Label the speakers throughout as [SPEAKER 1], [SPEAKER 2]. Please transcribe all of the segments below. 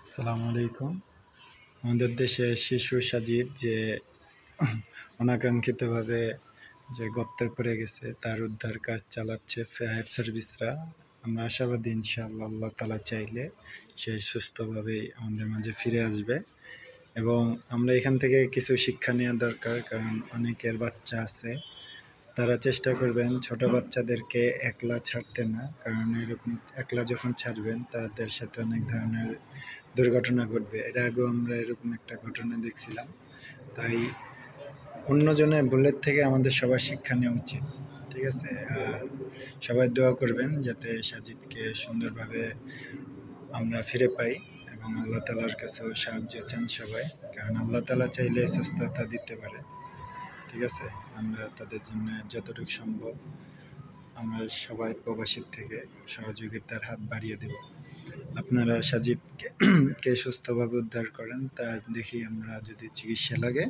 [SPEAKER 1] আসসালামু আলাইকুম। আমাদের দেশে শিশু সাজিদ যে অনাকাঙ্ক্ষিতভাবে যে গর্তে পড়ে গেছে তার উদ্ধার কাজ চালাচ্ছে ফায়ার সার্ভিসরা। আমরা আশাবাদী ইনশাআল্লাহ, আল্লাহ তাআলা চাইলে সে সুস্থভাবেই আমাদের মাঝে ফিরে আসবে এবং আমরা এখান থেকে কিছু শিক্ষা নেওয়া দরকার। কারণ অনেকের বাচ্চা আছে, তারা চেষ্টা করবেন ছোট বাচ্চাদেরকে একলা ছাড়তে না। কারণ এরকম একলা যখন ছাড়বেন তাদের সাথে অনেক ধরনের দুর্ঘটনা ঘটবে। এর আগেও আমরা এরকম একটা ঘটনা দেখছিলাম। তাই অন্যজনের ভুলের থেকে আমাদের সবার শিক্ষা নেওয়া উচিত। ঠিক আছে? আর সবাই দোয়া করবেন যাতে সাজিদকে সুন্দরভাবে আমরা ফিরে পাই এবং আল্লাহ তাআলার কাছেও সাহায্য চান সবাই। কারণ আল্লাহ তাআলা চাইলে সুস্থতা দিতে পারে। ঠিক আছে? আমরা তাদের জন্য যতটুকু সম্ভব আমরা সবাই প্রবাসীর থেকে সহযোগিতার হাত বাড়িয়ে দেব। আপনারা সাজিদকে সুস্থভাবে উদ্ধার করেন, তা দেখি আমরা যদি চিকিৎসা লাগে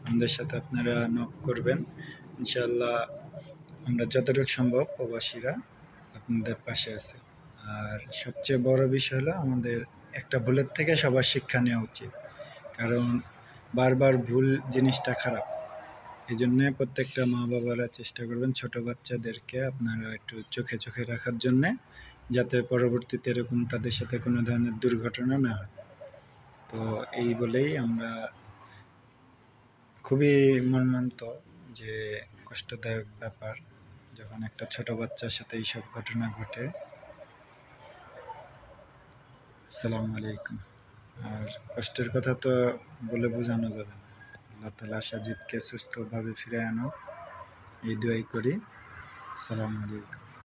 [SPEAKER 1] আমাদের সাথে আপনারা নক করবেন। ইনশাআল্লাহ আমরা যতটুকু সম্ভব প্রবাসীরা আপনাদের পাশে আছে। আর সবচেয়ে বড় বিষয় হলো আমাদের একটা ভুলের থেকে সবার শিক্ষা নেওয়া উচিত। কারণ বারবার ভুল জিনিসটা খারাপ। এজন্যে প্রত্যেকটা মা-বাবারা চেষ্টা করবেন ছোট বাচ্চাদেরকে আপনারা একটু চোখে, চোখে রাখার জন্যে, যাতে পরবর্তীতে এরকম তাদের সাথে কোনো ধরনের দুর্ঘটনা না হয়। তো এই বলেই আমরা খুবই মর্মান্তিত যে কষ্টদায়ক ব্যাপার যখন একটা ছোট বাচ্চার সাথে এইসব ঘটনা ঘটে। আসসালামু আলাইকুম। আর কষ্টের কথা তো বলে বোঝানো যাবে না। আল্লাহ তাআলা সাজিদকে সুস্থভাবে ফিরিয়ে আনুক এই দোয়াই করি। আসসালামু আলাইকুম।